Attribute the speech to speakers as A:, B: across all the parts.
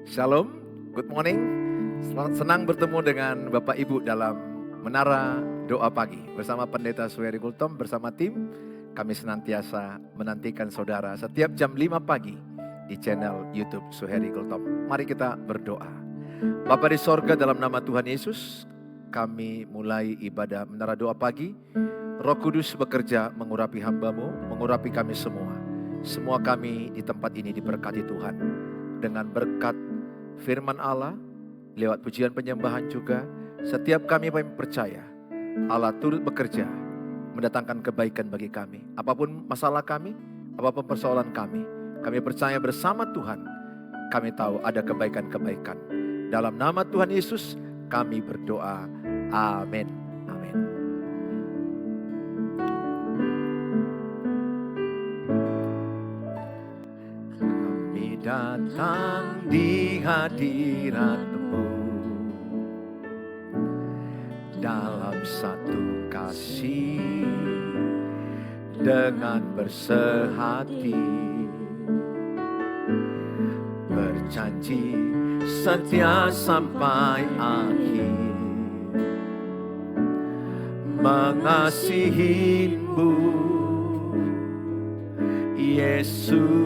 A: Shalom, good morning. Senang bertemu dengan Bapak Ibu dalam Menara Doa Pagi. Bersama Pendeta Suheri Kultom, bersama tim, kami senantiasa menantikan saudara setiap jam 5 pagi di channel YouTube Suheri Kultom. Mari kita berdoa. Bapa di sorga, dalam nama Tuhan Yesus, kami mulai ibadah Menara Doa Pagi. Roh Kudus bekerja mengurapi hamba-Mu, mengurapi kami semua. Semua kami di tempat ini diberkati Tuhan. Dengan berkat firman Allah, lewat pujian penyembahan juga, setiap kami percaya Allah turut bekerja mendatangkan kebaikan bagi kami. Apapun masalah kami, apapun persoalan kami percaya bersama Tuhan, kami tahu ada kebaikan-kebaikan. Dalam nama Tuhan Yesus kami berdoa, amin. Amin. Kami datang di hadirat-Mu dalam satu kasih, dengan bersehati berjanji setia sampai akhir, mengasihi-Mu Yesus.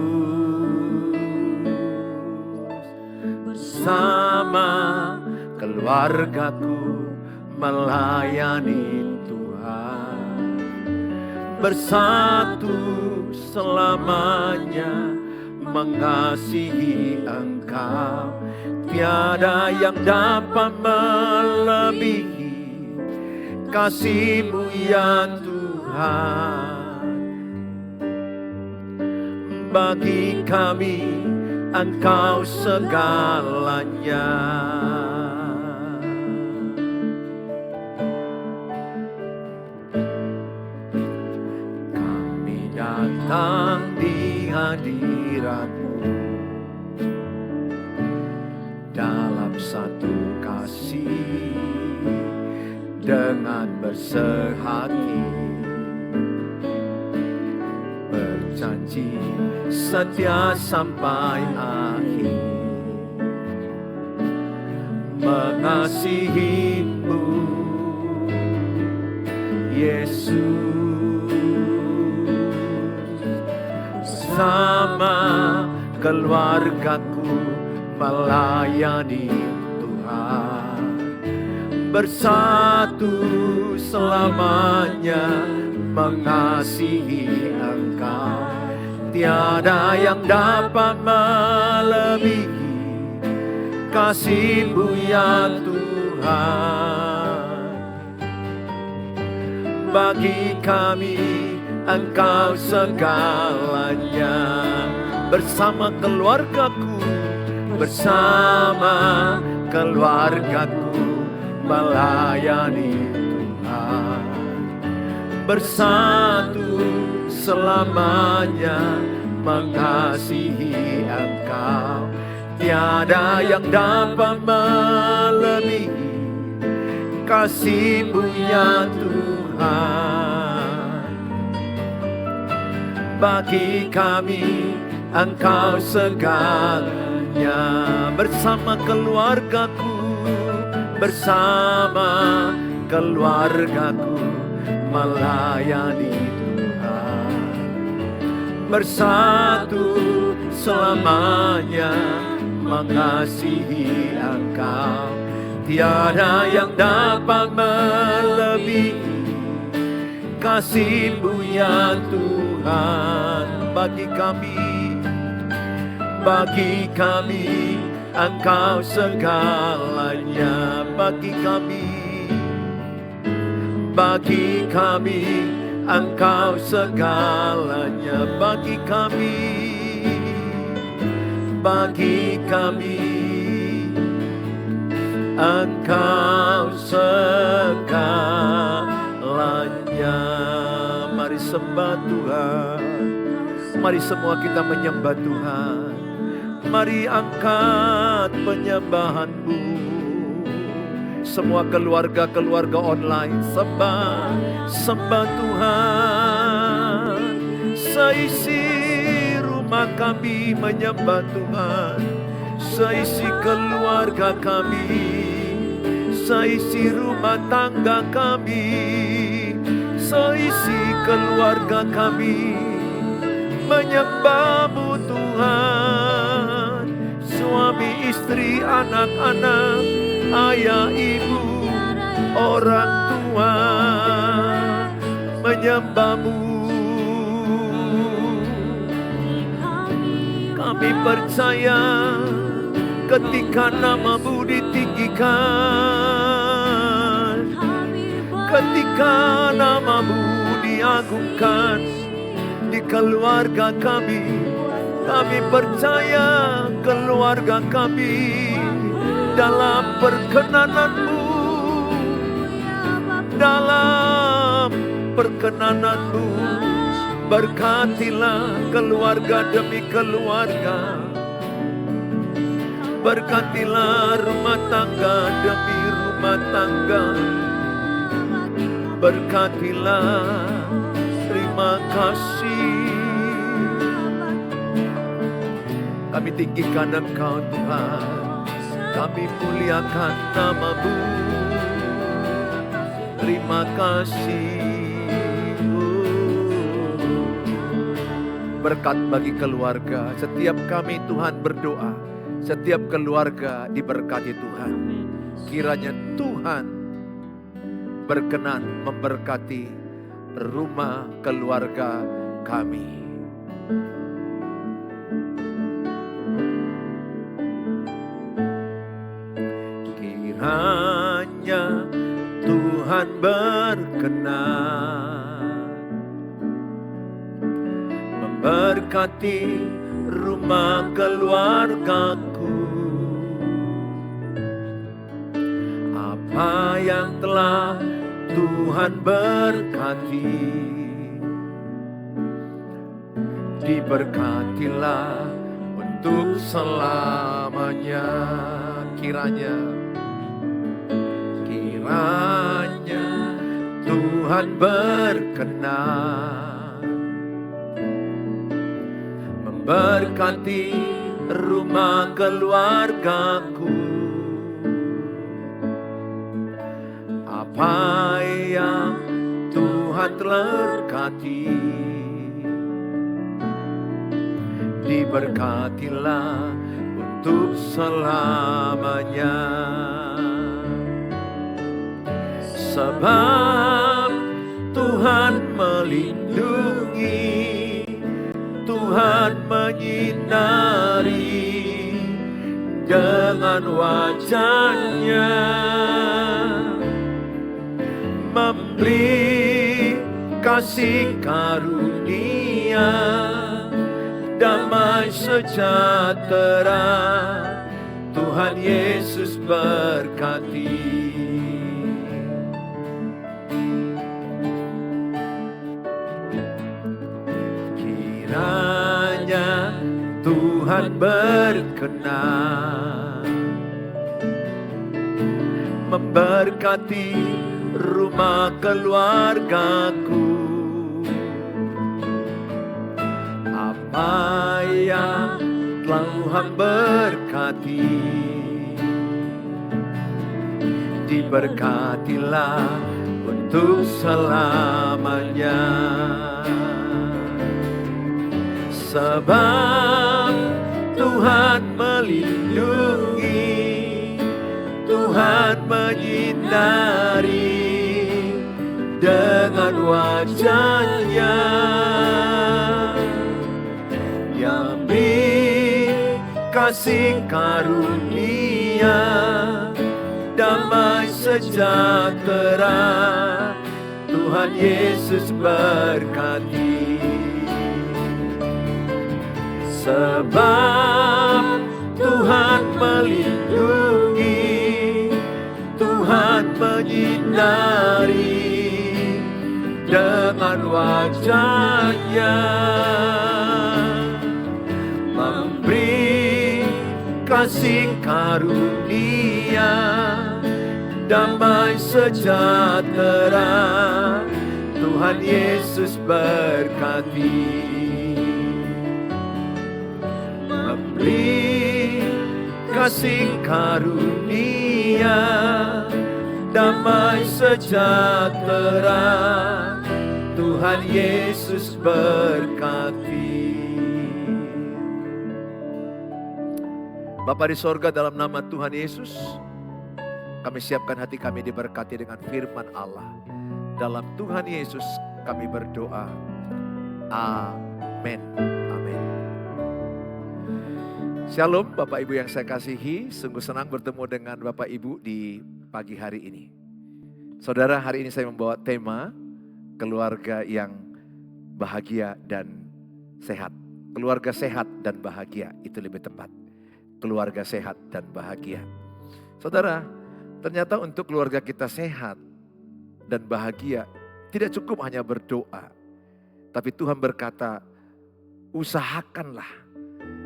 A: Bersama keluargaku melayani Tuhan, bersatu selamanya mengasihi Engkau. Tiada yang dapat melebihi kasih-Mu ya Tuhan. Bagi kami Engkau segalanya. Kami datang di hadirat-Mu dalam satu kasih, dengan bersehati berjanji setia sampai akhir, mengasihi-Mu Yesus. Sama keluargaku melayani Tuhan, bersatu selamanya mengasihi Engkau. Tiada yang dapat melebihi kasih-Mu ya Tuhan. Bagi kami Engkau segalanya. Bersama keluargaku melayani Tuhan, bersatu selamanya mengasihi Engkau. Tiada yang dapat melebihi kasih-Mu ya Tuhan. Bagi kami Engkau segalanya. Bersama keluargaku melayani Tuhan, bersatu selamanya mengasihi Engkau. Tiada yang dapat melebihi kasih-Mu ya Tuhan. Bagi kami Engkau segalanya. Bagi kami Engkau segalanya. Bagi kami Engkau segalanya. Mari sembah Tuhan. Mari semua kita menyembah Tuhan. Mari angkat penyembahan-Mu. Semua keluarga online sembah Tuhan. Seisi rumah kami menyembah Tuhan. seisi keluarga kami, seisi rumah tangga kami, seisi keluarga kami menyembah-Mu Tuhan. Suami, istri, anak-anak, ayah, ibu, orang tua menyembah-Mu. Kami percaya ketika nama-Mu ditinggikan, ketika nama-Mu diagungkan di keluarga kami, kami percaya keluarga kami dalam perkenanan-Mu, dalam perkenanan-Mu. Berkatilah keluarga demi keluarga, berkatilah rumah tangga demi rumah tangga, berkatilah. Terima kasih. Kami tinggikan Engkau Tuhan, kami muliakan nama-Mu. Terima kasih. Berkat bagi keluarga, setiap kami Tuhan berdoa, setiap keluarga diberkati Tuhan. Kiranya Tuhan berkenan memberkati rumah keluarga kami. Kiranya Tuhan berkenan memberkati rumah keluargaku. Apa yang telah Tuhan berkati, diberkatilah untuk selamanya. Kiranya Tuhan berkenan memberkati rumah keluargaku. Apa yang Tuhan telah berkati, diberkatilah untuk selamanya. Sebab Tuhan melindungi, Tuhan menyinari dengan wajah-Nya, memberi kasih karunia, damai sejahtera. Tuhan Yesus berkati. Kiranya Tuhan berkenan memberkati rumah keluargaku. Apa yang telah Tuhan berkati, diberkatilah untuk selamanya. Sebab Tuhan melindungi, Tuhan menyinari dengan wajah-Nya, yang beri kasih karunia, damai sejahtera. Tuhan Yesus berkati. Sebab Tuhan melindungi, Tuhan menyinari dengan wajah-Nya, memberi kasih karunia, damai sejahtera. Tuhan Yesus berkati. Memberi kasih karunia, damai sejahtera, Tuhan Yesus berkati. Bapa di sorga, dalam nama Tuhan Yesus, kami siapkan hati kami diberkati dengan firman Allah. Dalam Tuhan Yesus kami berdoa. Amin. Amin. Shalom Bapak Ibu yang saya kasihi, sungguh senang bertemu dengan Bapak Ibu di pagi hari ini. Saudara, hari ini saya membawa tema keluarga yang bahagia dan sehat. Keluarga sehat dan bahagia, itu lebih tepat. Keluarga sehat dan bahagia. Saudara, ternyata untuk keluarga kita sehat dan bahagia, tidak cukup hanya berdoa. Tapi Tuhan berkata, usahakanlah.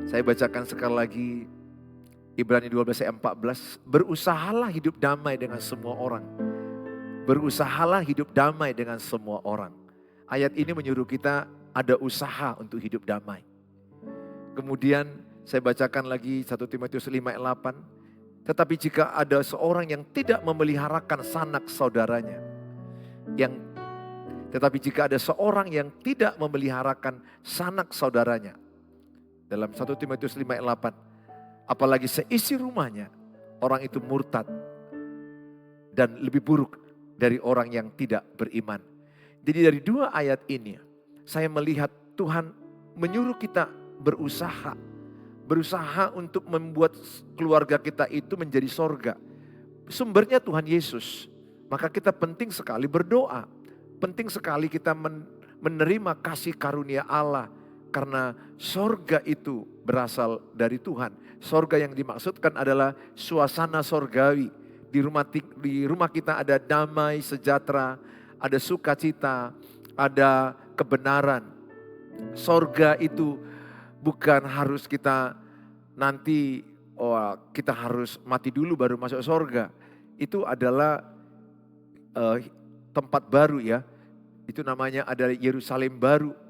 A: Saya bacakan sekali lagi Ibrani 12 ayat 14. Berusahalah hidup damai dengan semua orang. Berusahalah hidup damai dengan semua orang. Ayat ini menyuruh kita ada usaha untuk hidup damai. Kemudian saya bacakan lagi 1 Timotius 5 ayat 8. Tetapi jika ada seorang yang tidak memeliharakan sanak saudaranya. Tetapi jika ada seorang yang tidak memeliharakan sanak saudaranya. Dalam 1 Timotius 5 ayat 8. Apalagi seisi rumahnya, orang itu murtad. Dan lebih buruk dari orang yang tidak beriman. Jadi dari dua ayat ini, saya melihat Tuhan menyuruh kita berusaha. Berusaha untuk membuat keluarga kita itu menjadi sorga. Sumbernya Tuhan Yesus. Maka kita penting sekali berdoa. Penting sekali kita menerima kasih karunia Allah. Karena sorga itu berasal dari Tuhan. Sorga yang dimaksudkan adalah suasana sorgawi. Di rumah kita ada damai, sejahtera, ada sukacita, ada kebenaran. Sorga itu bukan harus kita nanti, kita harus mati dulu baru masuk sorga. Itu adalah tempat baru ya. Itu namanya adalah Yerusalem baru.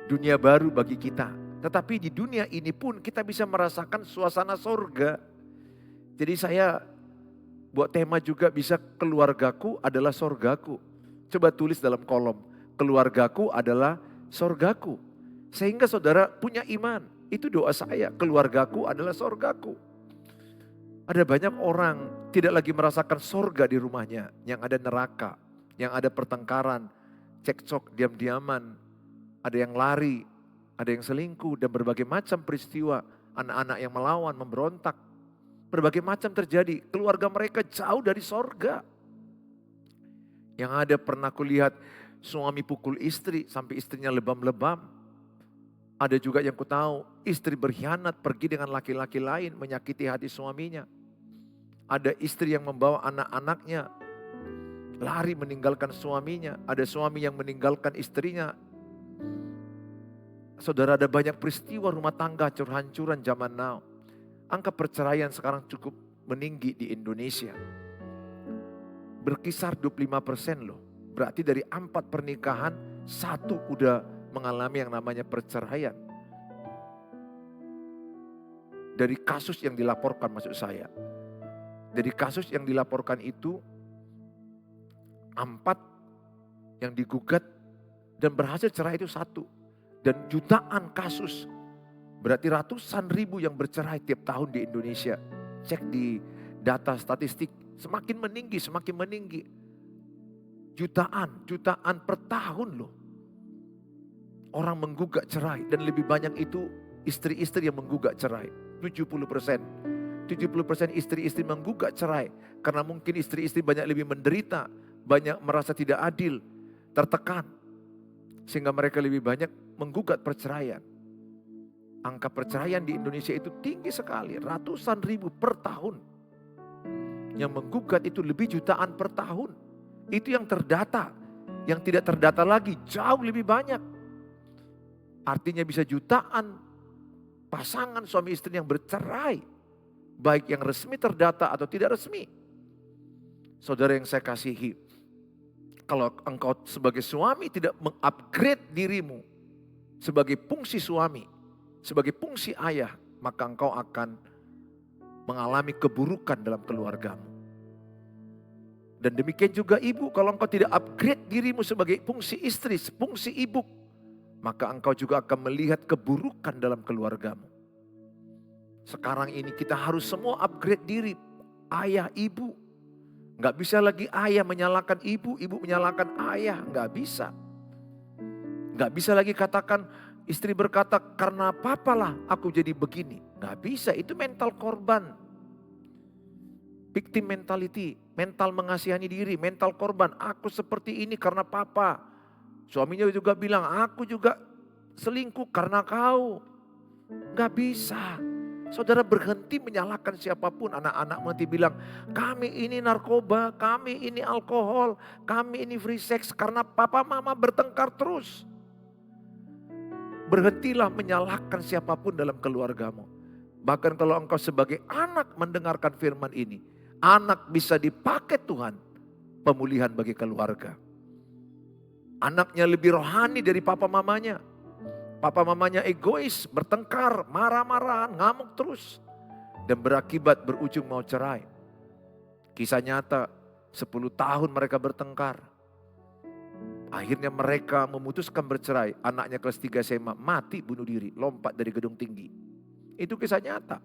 A: Dunia baru bagi kita. Tetapi di dunia ini pun kita bisa merasakan suasana sorga. Jadi saya buat tema juga bisa keluargaku adalah sorgaku. Coba tulis dalam kolom, keluargaku adalah sorgaku. Sehingga saudara punya iman. Itu doa saya, keluargaku adalah sorgaku. Ada banyak orang tidak lagi merasakan sorga di rumahnya. Yang ada neraka, yang ada pertengkaran, cekcok, diam-diaman. Ada yang lari, ada yang selingkuh dan berbagai macam peristiwa. Anak-anak yang melawan, memberontak. Berbagai macam terjadi. Keluarga mereka jauh dari sorga. Yang ada pernah kulihat suami pukul istri sampai istrinya lebam-lebam. Ada juga yang ku tahu istri berkhianat pergi dengan laki-laki lain menyakiti hati suaminya. Ada istri yang membawa anak-anaknya lari meninggalkan suaminya. Ada suami yang meninggalkan istrinya. Saudara, ada banyak peristiwa rumah tangga hancur-hancuran zaman now. Angka perceraian sekarang cukup meninggi di Indonesia. Berkisar 25% loh. Berarti dari 4 pernikahan, 1 udah mengalami yang namanya perceraian. Dari kasus yang dilaporkan maksud saya. Dari kasus yang dilaporkan itu 4 yang digugat dan berhasil cerai itu 1. Dan jutaan kasus. Berarti ratusan ribu yang bercerai tiap tahun di Indonesia. Cek di data statistik semakin meninggi. Jutaan per tahun loh. Orang menggugat cerai dan lebih banyak itu istri-istri yang menggugat cerai. 70%. 70% istri-istri menggugat cerai. Karena mungkin istri-istri banyak lebih menderita. Banyak merasa tidak adil. Tertekan. Sehingga mereka lebih banyak menggugat perceraian. Angka perceraian di Indonesia itu tinggi sekali. Ratusan ribu per tahun. Yang menggugat itu lebih jutaan per tahun. Itu yang terdata. Yang tidak terdata lagi jauh lebih banyak. Artinya bisa jutaan pasangan suami istri yang bercerai. Baik yang resmi terdata atau tidak resmi. Saudara yang saya kasihi. Kalau engkau sebagai suami tidak mengupgrade dirimu. Sebagai fungsi suami. Sebagai fungsi ayah. Maka engkau akan mengalami keburukan dalam keluargamu. Dan demikian juga ibu, kalau engkau tidak upgrade dirimu sebagai fungsi istri, fungsi ibu, maka engkau juga akan melihat keburukan dalam keluargamu. Sekarang ini kita harus semua upgrade diri, ayah, ibu. Nggak bisa lagi ayah menyalahkan ibu, ibu menyalahkan ayah, nggak bisa. Nggak bisa lagi katakan, istri berkata, karena papalah aku jadi begini. Nggak bisa, itu mental korban. Victim mentality, mental mengasihani diri, mental korban. Aku seperti ini karena papa. Suaminya juga bilang, aku juga selingkuh karena kau. Gak bisa. Saudara berhenti menyalahkan siapapun. Anak-anak nanti bilang, kami ini narkoba, kami ini alkohol, kami ini free sex. Karena papa mama bertengkar terus. Berhentilah menyalahkan siapapun dalam keluargamu. Bahkan kalau engkau sebagai anak mendengarkan firman ini, anak bisa dipakai Tuhan pemulihan bagi keluarga. Anaknya lebih rohani dari papa mamanya. Papa mamanya egois, bertengkar, marah-marahan, ngamuk terus. Dan berakibat berujung mau cerai. Kisah nyata, 10 tahun mereka bertengkar. Akhirnya mereka memutuskan bercerai. Anaknya kelas 3 SMA mati bunuh diri, lompat dari gedung tinggi. Itu kisah nyata.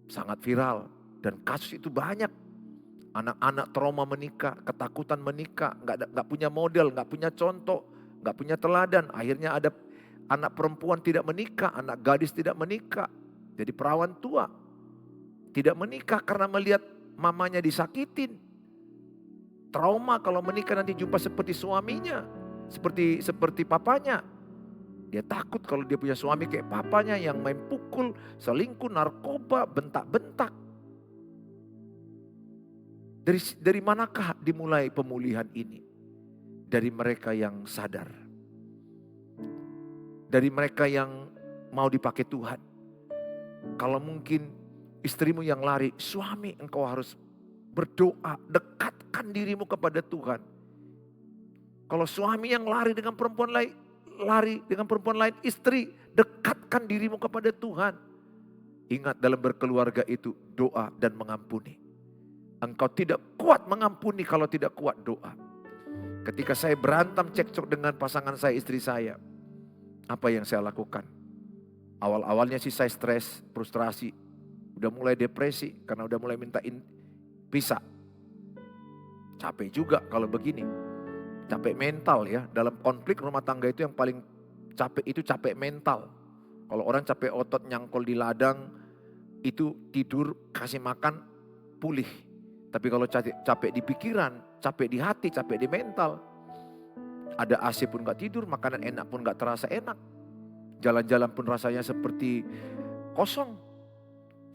A: Sangat viral. Dan kasus itu banyak. Anak-anak trauma menikah, ketakutan menikah, nggak punya model, nggak punya contoh, nggak punya teladan. Akhirnya ada anak perempuan tidak menikah, anak gadis tidak menikah. Jadi perawan tua. Tidak menikah karena melihat mamanya disakitin. Trauma kalau menikah nanti jumpa seperti suaminya, seperti papanya. Dia takut kalau dia punya suami kayak papanya yang main pukul, selingkuh, narkoba, bentak-bentak. Dari manakah dimulai pemulihan ini? Dari mereka yang sadar. Dari mereka yang mau dipakai Tuhan. Kalau mungkin istrimu yang lari, suami engkau harus berdoa, dekatkan dirimu kepada Tuhan. Kalau suami yang lari dengan perempuan lain, istri, dekatkan dirimu kepada Tuhan. Ingat dalam berkeluarga itu doa dan mengampuni. Engkau tidak kuat mengampuni kalau tidak kuat doa. Ketika saya berantem cekcok dengan pasangan saya, istri saya. Apa yang saya lakukan? Awal-awalnya sih saya stres, frustrasi. Udah mulai depresi karena udah mulai mintain pisah. Capek juga kalau begini. Capek mental ya. Dalam konflik rumah tangga itu yang paling capek itu capek mental. Kalau orang capek otot nyangkol di ladang, itu tidur, kasih makan, pulih. Tapi kalau capek di pikiran, capek di hati, capek di mental. Ada AC pun gak tidur, makanan enak pun gak terasa enak. Jalan-jalan pun rasanya seperti kosong.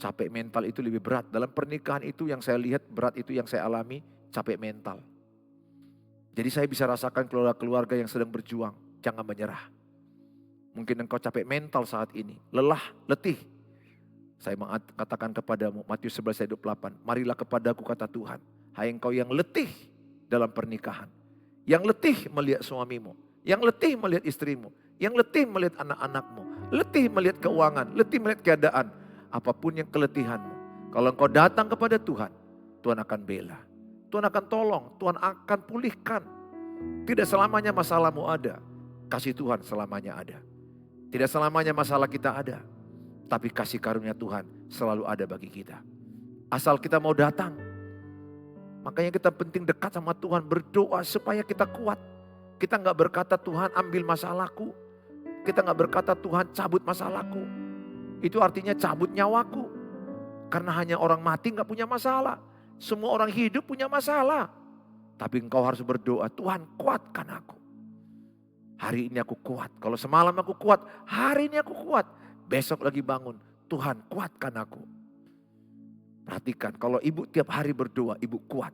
A: Capek mental itu lebih berat. Dalam pernikahan itu yang saya lihat berat itu yang saya alami, capek mental. Jadi saya bisa rasakan keluarga yang sedang berjuang, jangan menyerah. Mungkin engkau capek mental saat ini, lelah, letih. Saya mengatakan kepadamu, Matius 11 ayat 28, marilah kepadaku kata Tuhan, hai engkau yang letih dalam pernikahan, yang letih melihat suamimu, yang letih melihat istrimu, yang letih melihat anak-anakmu, letih melihat keuangan, letih melihat keadaan, apapun yang keletihanmu. Kalau engkau datang kepada Tuhan, Tuhan akan bela, Tuhan akan tolong, Tuhan akan pulihkan. Tidak selamanya masalahmu ada, kasih Tuhan selamanya ada. Tidak selamanya masalah kita ada. Tapi kasih karunia Tuhan selalu ada bagi kita. Asal kita mau datang. Makanya kita penting dekat sama Tuhan, berdoa supaya kita kuat. Kita gak berkata Tuhan ambil masalahku. Kita gak berkata Tuhan cabut masalahku. Itu artinya cabut nyawaku. Karena hanya orang mati gak punya masalah. Semua orang hidup punya masalah. Tapi engkau harus berdoa, Tuhan kuatkan aku. Hari ini aku kuat. Kalau semalam aku kuat, hari ini aku kuat. Besok lagi bangun, Tuhan kuatkan aku. Perhatikan, kalau ibu tiap hari berdoa, ibu kuat.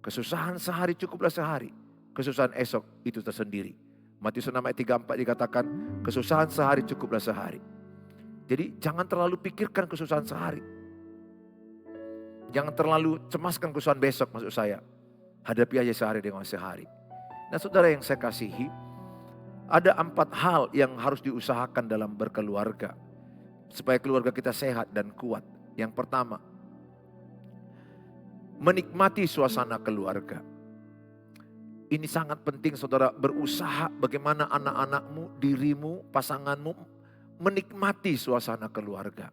A: Kesusahan sehari cukuplah sehari. Kesusahan esok itu tersendiri. Matius 6 ayat 34 dikatakan, kesusahan sehari cukuplah sehari. Jadi jangan terlalu pikirkan kesusahan sehari. Jangan terlalu cemaskan kesusahan besok maksud saya. Hadapi aja sehari dengan sehari. Nah saudara yang saya kasihi, ada 4 hal yang harus diusahakan dalam berkeluarga. supaya keluarga kita sehat dan kuat. Yang pertama, menikmati suasana keluarga. Ini sangat penting saudara, berusaha bagaimana anak-anakmu, dirimu, pasanganmu menikmati suasana keluarga.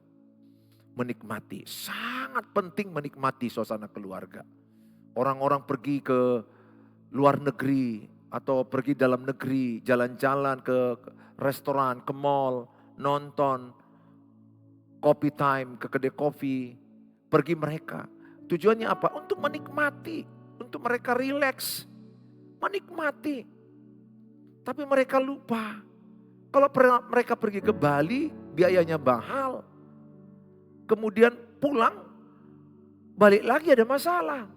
A: Menikmati, sangat penting menikmati suasana keluarga. Orang-orang pergi ke luar negeri atau pergi dalam negeri, jalan-jalan ke restoran, ke mall, nonton, coffee time, ke kedai kopi, pergi mereka. Tujuannya apa? Untuk menikmati, untuk mereka rileks, menikmati. Tapi mereka lupa, kalau mereka pergi ke Bali, biayanya mahal. Kemudian pulang, balik lagi ada masalah.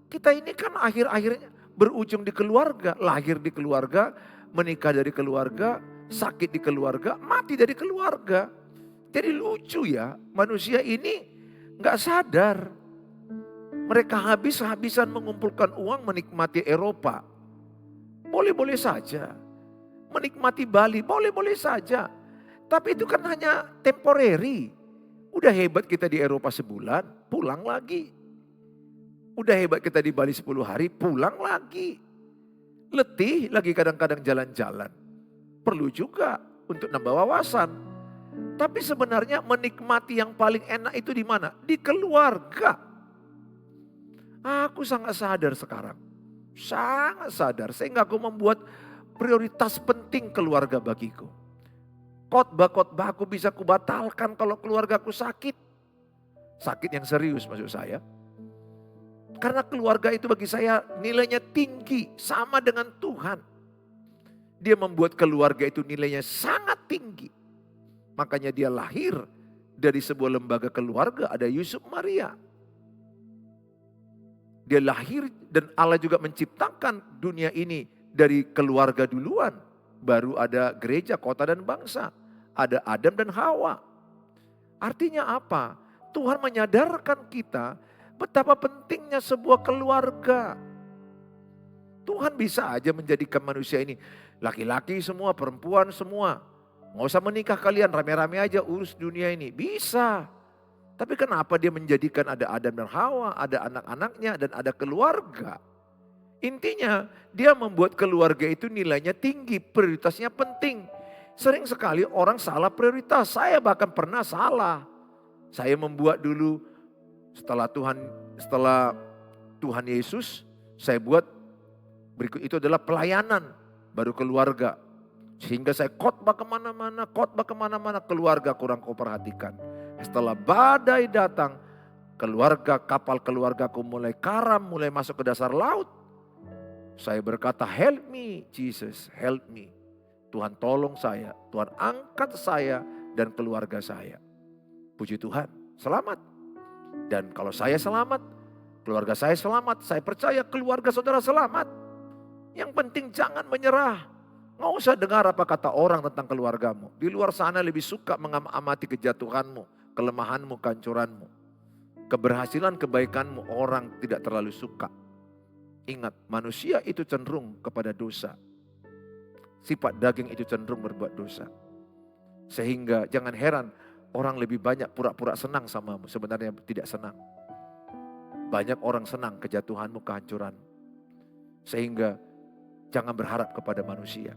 A: Kita ini kan akhir-akhirnya berujung di keluarga, lahir di keluarga, menikah dari keluarga, sakit di keluarga, mati dari keluarga. Jadi lucu ya, manusia ini gak sadar. Mereka habis-habisan mengumpulkan uang menikmati Eropa. Boleh-boleh saja. Menikmati Bali, boleh-boleh saja. Tapi itu kan hanya temporary. Udah hebat kita di Eropa sebulan, pulang lagi. Udah hebat kita di Bali 10 hari, pulang lagi. Letih lagi kadang-kadang jalan-jalan. Perlu juga untuk nambah wawasan. Tapi sebenarnya menikmati yang paling enak itu di mana? Di keluarga. Aku sangat sadar sekarang. Sangat sadar. Sehingga aku membuat prioritas penting keluarga bagiku. Khotbah-khotbah aku bisa kubatalkan kalau keluargaku sakit. Sakit yang serius maksud saya. Karena keluarga itu bagi saya nilainya tinggi. Sama dengan Tuhan. Dia membuat keluarga itu nilainya sangat tinggi. Makanya dia lahir dari sebuah lembaga keluarga, ada Yusuf Maria. Dia lahir dan Allah juga menciptakan dunia ini dari keluarga duluan. Baru ada gereja, kota dan bangsa. Ada Adam dan Hawa. Artinya apa? Tuhan menyadarkan kita betapa pentingnya sebuah keluarga. Tuhan bisa aja menjadikan manusia ini laki-laki semua, perempuan semua. Nggak usah menikah kalian, rame-rame aja urus dunia ini. Bisa. Tapi kenapa dia menjadikan ada Adam dan Hawa, ada anak-anaknya dan ada keluarga? Intinya dia membuat keluarga itu nilainya tinggi, prioritasnya penting. Sering sekali orang salah prioritas, saya bahkan pernah salah. Saya membuat dulu setelah Tuhan Yesus, saya buat berikut itu adalah pelayanan, baru keluarga. Sehingga saya khotbah kemana-mana, keluarga kurang kau perhatikan. Setelah badai datang, kapal keluargaku mulai karam, mulai masuk ke dasar laut. Saya berkata, help me Jesus, help me. Tuhan tolong saya, Tuhan angkat saya dan keluarga saya. Puji Tuhan, selamat. Dan kalau saya selamat, keluarga saya selamat, saya percaya keluarga saudara selamat. Yang penting jangan menyerah. Nggak usah dengar apa kata orang tentang keluargamu. Di luar sana lebih suka mengamati kejatuhanmu, kelemahanmu, kehancuranmu. Keberhasilan, kebaikanmu orang tidak terlalu suka. Ingat, manusia itu cenderung kepada dosa. Sifat daging itu cenderung berbuat dosa. Sehingga jangan heran orang lebih banyak pura-pura senang samamu. Sebenarnya tidak senang. Banyak orang senang kejatuhanmu, kehancuranmu. Sehingga jangan berharap kepada manusia.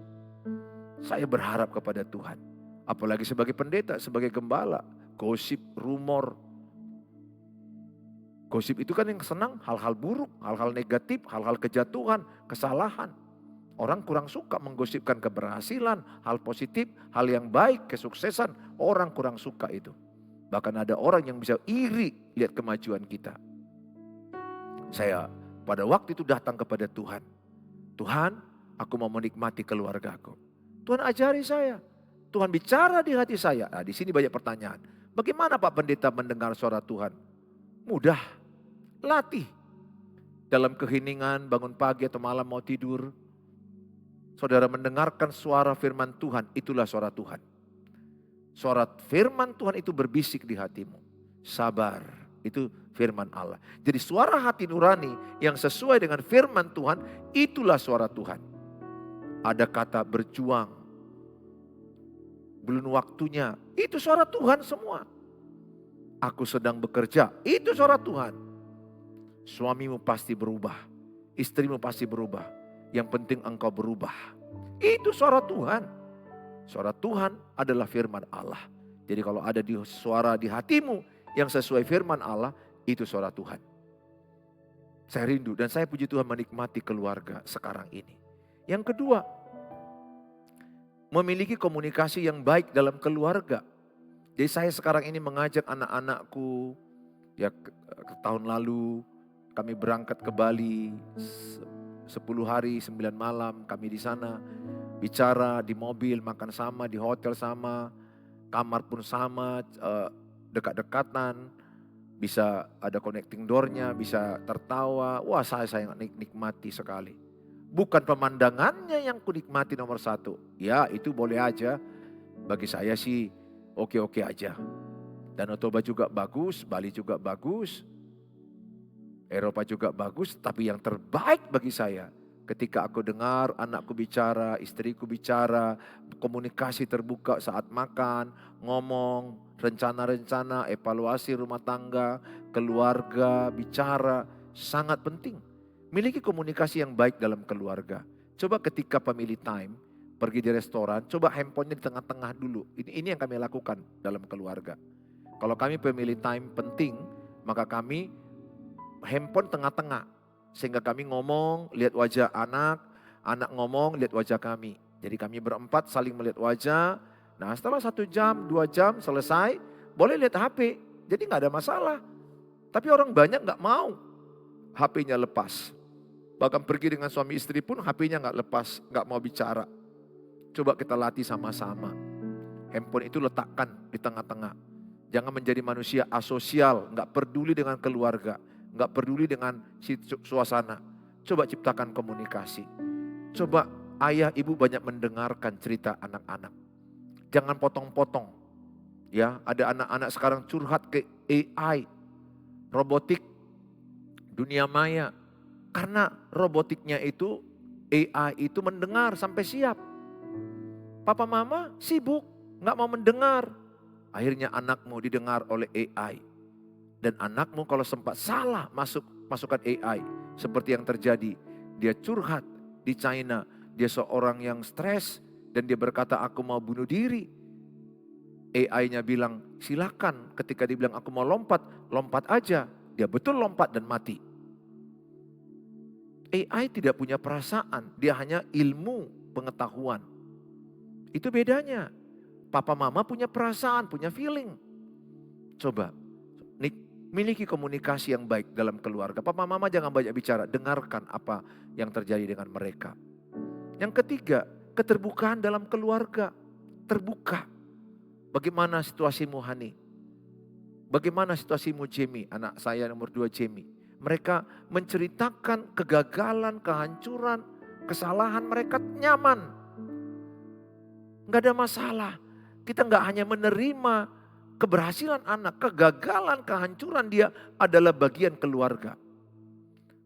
A: Saya berharap kepada Tuhan. Apalagi sebagai pendeta, sebagai gembala. Gosip, rumor. Gosip itu kan yang senang hal-hal buruk, hal-hal negatif, hal-hal kejatuhan, kesalahan. Orang kurang suka menggosipkan keberhasilan, hal positif, hal yang baik, kesuksesan. Orang kurang suka itu. Bahkan ada orang yang bisa iri lihat kemajuan kita. Saya pada waktu itu datang kepada Tuhan. Tuhan, aku mau menikmati keluargaku. Tuhan ajari saya. Tuhan bicara di hati saya. Nah, di sini banyak pertanyaan. Bagaimana Pak Pendeta mendengar suara Tuhan? Mudah. Latih. Dalam keheningan, bangun pagi atau malam mau tidur. Saudara mendengarkan suara firman Tuhan, itulah suara Tuhan. Suara firman Tuhan itu berbisik di hatimu. Sabar, itu firman Allah. Jadi suara hati nurani yang sesuai dengan firman Tuhan, itulah suara Tuhan. Ada kata berjuang. belum waktunya. Itu suara Tuhan semua. Aku sedang bekerja, itu suara Tuhan. Suamimu pasti berubah, istrimu pasti berubah. Yang penting engkau berubah. Itu suara Tuhan. Suara Tuhan adalah firman Allah. Jadi kalau ada suara di hatimu yang sesuai firman Allah, itu suara Tuhan. Saya rindu dan saya puji Tuhan menikmati keluarga sekarang ini. Yang kedua, memiliki komunikasi yang baik dalam keluarga. Jadi saya sekarang ini mengajak anak-anakku, ya tahun lalu kami berangkat ke Bali, 10 hari 9 malam kami di sana. Bicara di mobil, makan sama, di hotel sama, kamar pun sama, dekat-dekatan. Bisa ada connecting door-nya, bisa tertawa. Wah, saya nikmati sekali. Bukan pemandangannya yang kunikmati nomor satu. Ya, itu boleh aja. Bagi saya sih oke-oke aja. Danau Toba juga bagus, Bali juga bagus. Eropa juga bagus, tapi yang terbaik bagi saya ketika aku dengar anakku bicara, istriku bicara, komunikasi terbuka saat makan, ngomong, rencana-rencana, evaluasi rumah tangga, keluarga, bicara, sangat penting. Miliki komunikasi yang baik dalam keluarga. Coba ketika family time, pergi di restoran, coba handphonenya di tengah-tengah dulu. Ini yang kami lakukan dalam keluarga. Kalau kami family time penting, maka kami handphone tengah-tengah. Sehingga kami ngomong, lihat wajah anak, anak ngomong, lihat wajah kami. Jadi kami berempat saling melihat wajah. Nah setelah 1 jam, 2 jam selesai, boleh lihat HP. Jadi gak ada masalah. Tapi orang banyak gak mau HP-nya lepas. Bahkan pergi dengan suami istri pun HP-nya gak lepas, gak mau bicara. Coba kita latih sama-sama. Handphone itu letakkan di tengah-tengah. Jangan menjadi manusia asosial, gak peduli dengan keluarga. Gak peduli dengan suasana. Coba ciptakan komunikasi. Coba ayah ibu banyak mendengarkan cerita anak-anak. Jangan potong-potong. Ya, ada anak-anak sekarang curhat ke AI, robotik, dunia maya. Karena robotiknya itu, AI itu mendengar sampai siap. Papa mama sibuk, gak mau mendengar. Akhirnya anakmu didengar oleh AI. Dan anakmu kalau sempat salah masukkan AI. Seperti yang terjadi. Dia curhat di China. Dia seorang yang stres. Dan dia berkata aku mau bunuh diri. AI-nya bilang silakan. Ketika dia bilang aku mau lompat. Lompat aja. Dia betul lompat dan mati. AI tidak punya perasaan. Dia hanya ilmu pengetahuan. Itu bedanya. Papa mama punya perasaan, punya feeling. Coba. Miliki komunikasi yang baik dalam keluarga. Papa mama jangan banyak bicara, dengarkan apa yang terjadi dengan mereka. Yang ketiga, keterbukaan dalam keluarga. Terbuka. Bagaimana situasimu Hani? Bagaimana situasimu Jamie? Anak saya nomor 2 Jamie. Mereka menceritakan kegagalan, kehancuran, kesalahan mereka nyaman. Gak ada masalah. Kita gak hanya menerima keberhasilan anak, kegagalan, kehancuran dia adalah bagian keluarga.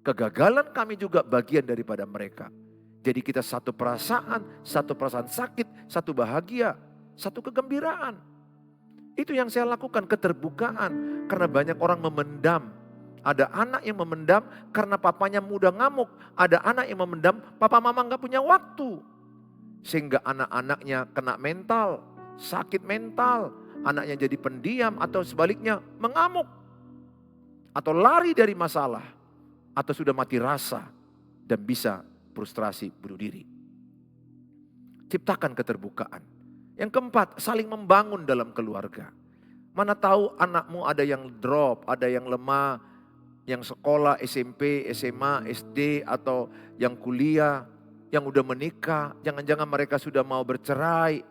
A: Kegagalan kami juga bagian daripada mereka. Jadi kita satu perasaan sakit, satu bahagia, satu kegembiraan. Itu yang saya lakukan, keterbukaan. Karena banyak orang memendam. Ada anak yang memendam karena papanya mudah ngamuk. Ada anak yang memendam, papa mama gak punya waktu. Sehingga anak-anaknya kena mental, sakit mental. Anaknya jadi pendiam atau sebaliknya mengamuk. Atau lari dari masalah. Atau sudah mati rasa dan bisa frustrasi bunuh diri. Ciptakan keterbukaan. Yang keempat, saling membangun dalam keluarga. Mana tahu anakmu ada yang drop, ada yang lemah, yang sekolah SMP, SMA, SD atau yang kuliah, yang udah menikah, jangan-jangan mereka sudah mau bercerai.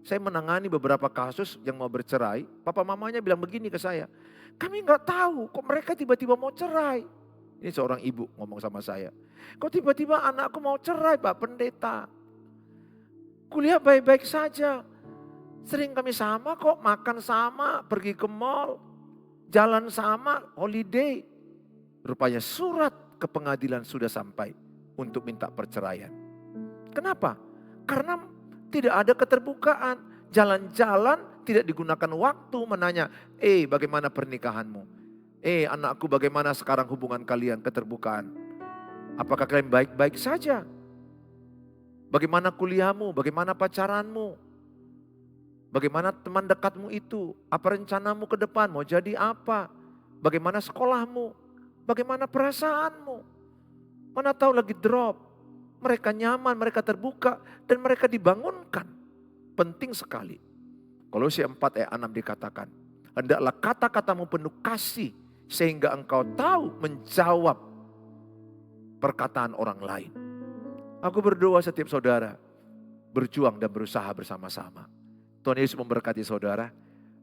A: Saya menangani beberapa kasus yang mau bercerai. Papa mamanya bilang begini ke saya. Kami gak tahu kok mereka tiba-tiba mau cerai. Ini seorang ibu ngomong sama saya. Kok tiba-tiba anakku mau cerai Pak Pendeta. Kuliah baik-baik saja. Sering kami sama kok, makan sama, pergi ke mall. Jalan sama, holiday. Rupanya surat ke pengadilan sudah sampai untuk minta perceraian. Kenapa? Karena tidak ada keterbukaan. Jalan-jalan tidak digunakan waktu menanya, bagaimana pernikahanmu? Anakku, bagaimana sekarang hubungan kalian, keterbukaan? Apakah kalian baik-baik saja? Bagaimana kuliahmu? Bagaimana pacaranmu? Bagaimana teman dekatmu itu? Apa rencanamu ke depan? Mau jadi apa? Bagaimana sekolahmu? Bagaimana perasaanmu? Mana tahu lagi drop. Mereka nyaman, mereka terbuka, dan mereka dibangunkan. Penting sekali. Kolose 4 ayat 6 dikatakan, hendaklah kata-katamu penuh kasih, sehingga engkau tahu menjawab perkataan orang lain. Aku berdoa setiap saudara berjuang dan berusaha bersama-sama. Tuhan Yesus memberkati saudara.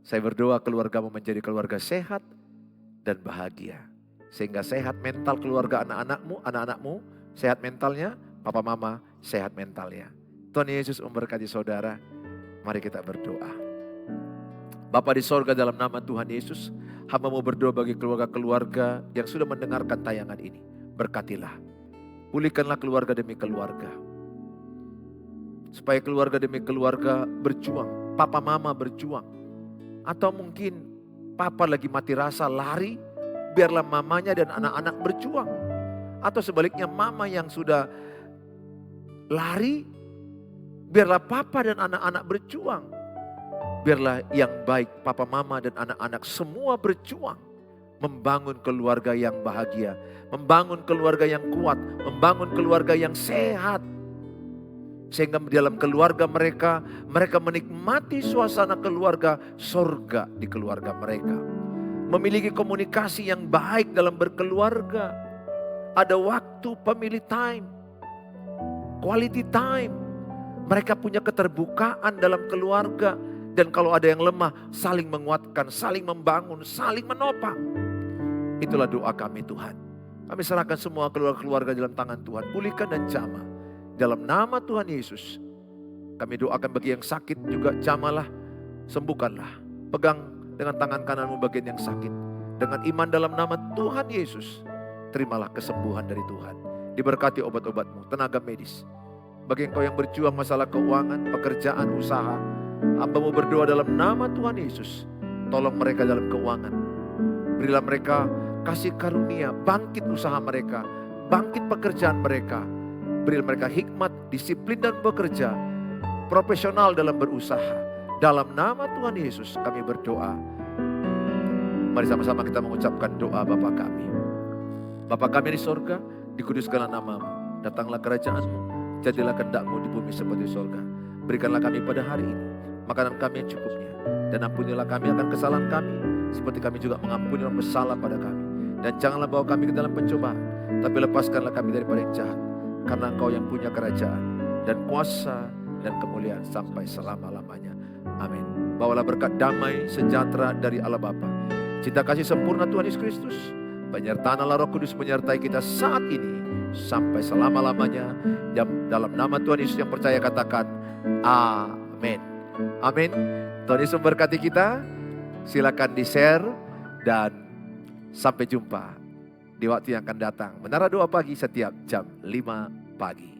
A: Saya berdoa keluargamu menjadi keluarga sehat dan bahagia. Sehingga sehat mental keluarga anak-anakmu sehat mentalnya, papa mama sehat mentalnya. Tuhan Yesus memberkati saudara. Mari kita berdoa. Bapa di sorga, dalam nama Tuhan Yesus, hamba mau berdoa bagi keluarga-keluarga yang sudah mendengarkan tayangan ini. Berkatilah, pulihkanlah keluarga demi keluarga. Supaya keluarga demi keluarga berjuang, papa mama berjuang. Atau mungkin papa lagi mati rasa lari, biarlah mamanya dan anak-anak berjuang. Atau sebaliknya mama yang sudah lari, biarlah papa dan anak-anak berjuang. Biarlah yang baik, papa mama dan anak-anak semua berjuang. Membangun keluarga yang bahagia, membangun keluarga yang kuat, membangun keluarga yang sehat. Sehingga di dalam keluarga mereka menikmati suasana keluarga, surga di keluarga mereka. Memiliki komunikasi yang baik dalam berkeluarga. Ada waktu family time, quality time. Mereka punya keterbukaan dalam keluarga. Dan kalau ada yang lemah, saling menguatkan, saling membangun, saling menopang. Itulah doa kami Tuhan. Kami serahkan semua keluarga dalam tangan Tuhan. Pulihkan dan jamah. Dalam nama Tuhan Yesus. Kami doakan bagi yang sakit juga jamalah, sembuhkanlah. Pegang dengan tangan kananmu bagian yang sakit. Dengan iman dalam nama Tuhan Yesus. Terimalah kesembuhan dari Tuhan. Diberkati obat-obatmu, tenaga medis. Bagi engkau yang berjuang masalah keuangan, pekerjaan, usaha. Hamba mau berdoa dalam nama Tuhan Yesus. Tolong mereka dalam keuangan. Berilah mereka kasih karunia, bangkit usaha mereka, bangkit pekerjaan mereka. Berilah mereka hikmat, disiplin dan bekerja, profesional dalam berusaha. Dalam nama Tuhan Yesus kami berdoa. Mari sama-sama kita mengucapkan doa Bapa kami. Bapa kami di sorga, dikuduskanlah namamu. Datanglah kerajaanmu, jadilah kehendak-Mu di bumi seperti sorga. Berikanlah kami pada hari ini makanan kami yang cukupnya. Dan ampunilah kami akan kesalahan kami, seperti kami juga mengampuni orang bersalah pada kami. Dan janganlah bawa kami ke dalam pencobaan, tapi lepaskanlah kami daripada yang jahat. Karena Engkau yang punya kerajaan dan kuasa dan kemuliaan sampai selama-lamanya. Amin. Bawalah berkat damai sejahtera dari Allah Bapa, cinta kasih sempurna Tuhan Yesus Kristus, penyertaan Allah Roh Kudus menyertai kita saat ini sampai selama-lamanya. Dalam nama Tuhan Yesus yang percaya katakan amin. Amin. Tuhan Yesus memberkati kita. Silakan di-share dan sampai jumpa di waktu yang akan datang. Menara Doa Pagi setiap jam 5 pagi.